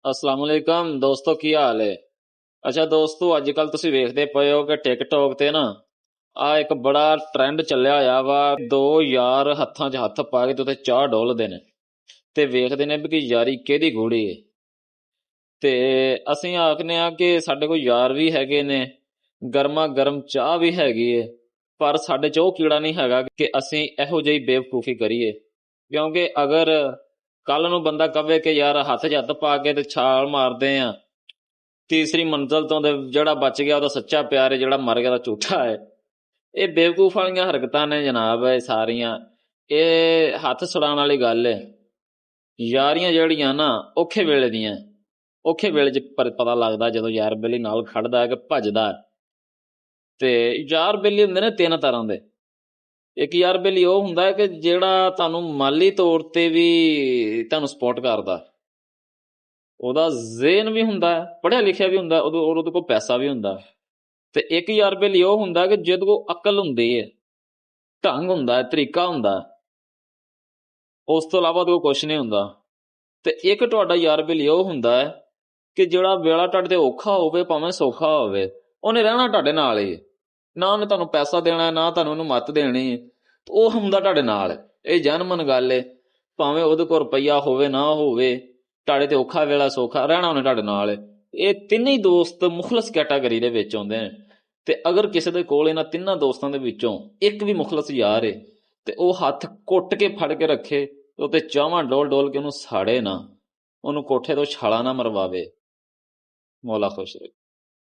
ਅਸਲਾਮ ਵਾਲੇਕਮ ਦੋਸਤੋ, ਕੀ ਹਾਲ ਹੈ? ਅੱਛਾ ਦੋਸਤੋ, ਅੱਜ ਕੱਲ ਤੁਸੀਂ ਵੇਖਦੇ ਪਏ ਹੋ ਕਿ ਟਿਕਟੌਕ ਤੇ ਨਾ ਆ ਇੱਕ ਬੜਾ ਟ੍ਰੈਂਡ ਚੱਲਿਆ ਹੋਇਆ ਵਾ। ਦੋ ਯਾਰ ਹੱਥਾਂ 'ਚ ਹੱਥ ਪਾ ਕੇ ਤੇ ਉੱਤੇ ਚਾਹ ਡੋਲਦੇ ਨੇ ਤੇ ਵੇਖਦੇ ਨੇ ਵੀ ਕਿ ਯਾਰੀ ਕਿਹਦੀ ਗੂੜੀ ਹੈ। ਤੇ ਅਸੀਂ ਆਖਨੇ ਆ ਕਿ ਸਾਡੇ ਕੋਲ ਯਾਰ ਵੀ ਹੈਗੇ ਨੇ, ਗਰਮਾ ਗਰਮ ਚਾਹ ਵੀ ਹੈਗੀ ਏ, ਪਰ ਸਾਡੇ 'ਚ ਉਹ ਕੀੜਾ ਨਹੀਂ ਹੈਗਾ ਕਿ ਅਸੀਂ ਇਹੋ ਜਿਹੀ ਬੇਵਕੂਫੀ ਕਰੀਏ। ਕਿਉਂਕਿ ਅਗਰ ਕੱਲ ਨੂੰ ਬੰਦਾ ਕਵੇ ਕਿ ਯਾਰ ਹੱਥ 'ਚ ਹੱਥ ਪਾ ਕੇ ਤੇ ਛਾਲ ਮਾਰਦੇ ਆ ਤੀਸਰੀ ਮੰਜ਼ਲ ਤੋਂ, ਤੇ ਜਿਹੜਾ ਬਚ ਗਿਆ ਉਹਦਾ ਸੱਚਾ ਪਿਆਰ ਹੈ, ਜਿਹੜਾ ਮਰ ਗਿਆ ਉਹਦਾ ਝੂਠਾ ਹੈ। ਇਹ ਬੇਵਕੂਫ ਵਾਲੀਆਂ ਹਰਕਤਾਂ ਨੇ ਜਨਾਬ, ਇਹ ਸਾਰੀਆਂ ਇਹ ਹੱਥ ਛੁਡਾਉਣ ਵਾਲੀ ਗੱਲ ਹੈ। ਯਾਰੀਆਂ ਜਿਹੜੀਆਂ ਨਾ ਔਖੇ ਵੇਲੇ ਦੀਆਂ, ਔਖੇ ਵੇਲੇ 'ਚ ਪਤਾ ਲੱਗਦਾ ਜਦੋਂ ਯਾਰ ਬੇਲੀ ਨਾਲ ਖੜਦਾ ਕਿ ਭੱਜਦਾ। ਤੇ ਯਾਰ ਬੇਲੀ ਹੁੰਦੇ ਨੇ ਤਿੰਨ ਤਰ੍ਹਾਂ ਦੇ। ਇੱਕ ਯਾਰ ਬੇਲੀ ਉਹ ਹੁੰਦਾ ਕਿ ਜਿਹੜਾ ਤੁਹਾਨੂੰ ਮਾਲੀ ਤੌਰ ਤੇ ਵੀ ਤੁਹਾਨੂੰ ਸਪੋਰਟ ਕਰਦਾ, ਉਹਦਾ ਜ਼ੇਨ ਵੀ ਹੁੰਦਾ, ਪੜ੍ਹਿਆ ਲਿਖਿਆ ਵੀ ਹੁੰਦਾ, ਉਹਦੇ ਕੋਲ ਪੈਸਾ ਵੀ ਹੁੰਦਾ। ਤੇ ਇੱਕ ਯਾਰ ਬੇਲੀ ਉਹ ਹੁੰਦਾ ਕਿ ਜਿਹਦੇ ਕੋਲ ਅਕਲ ਹੁੰਦੀ ਹੈ, ਢੰਗ ਹੁੰਦਾ, ਤਰੀਕਾ ਹੁੰਦਾ, ਉਸ ਤੋਂ ਇਲਾਵਾ ਉਹਦੇ ਕੋਲ ਕੁਛ ਨਹੀਂ ਹੁੰਦਾ। ਤੇ ਇੱਕ ਤੁਹਾਡਾ ਯਾਰ ਬੇਲੀ ਉਹ ਹੁੰਦਾ ਹੈ ਕਿ ਜਿਹੜਾ ਵੇਲਾ ਤੁਹਾਡੇ ਤੇ ਔਖਾ ਹੋਵੇ ਭਾਵੇਂ ਸੌਖਾ ਹੋਵੇ, ਉਹਨੇ ਰਹਿਣਾ ਤੁਹਾਡੇ ਨਾਲ ਹੀ। ਨਾ ਉਹਨੇ ਤੁਹਾਨੂੰ ਪੈਸਾ ਦੇਣਾ, ਨਾ ਤੁਹਾਨੂੰ ਉਹਨੂੰ ਮੱਤ ਦੇਣੀ, ਉਹ ਹੁੰਦਾ ਤੁਹਾਡੇ ਨਾਲ। ਇਹ ਜਨਮਨ ਗੱਲ ਏ। ਭਾਵੇਂ ਉਹਦੇ ਕੋਲ ਰੁਪਈਆ ਹੋਵੇ ਨਾ ਹੋਵੇ, ਤੁਹਾਡੇ ਤੇ ਔਖਾ ਵੇਲਾ ਸੌਖਾ ਰਹਿਣਾ ਉਹਨੇ ਤੁਹਾਡੇ ਨਾਲ। ਇਹ ਤਿੰਨੇ ਹੀ ਦੋਸਤ ਮੁਖਲਸ ਕੈਟਾਗਰੀ ਦੇ ਵਿੱਚ ਆਉਂਦੇ ਨੇ। ਤੇ ਅਗਰ ਕਿਸੇ ਦੇ ਕੋਲ ਇਹਨਾਂ ਤਿੰਨਾਂ ਦੋਸਤਾਂ ਦੇ ਵਿੱਚੋਂ ਇੱਕ ਵੀ ਮੁਖਲਸ ਯਾਰ ਏ ਤੇ ਉਹ ਹੱਥ ਕੁੱਟ ਕੇ ਫੜ ਕੇ ਰੱਖੇ, ਤੇ ਚਾਹਵਾਂ ਡੋਲ ਡੋਲ ਕੇ ਉਹਨੂੰ ਸਾੜੇ ਨਾ, ਉਹਨੂੰ ਕੋਠੇ ਤੋਂ ਛਾਲਾ ਨਾ ਮਰਵਾਵੇ। ਮੌਲਾ ਖੁਸ਼ ਰਹੇ।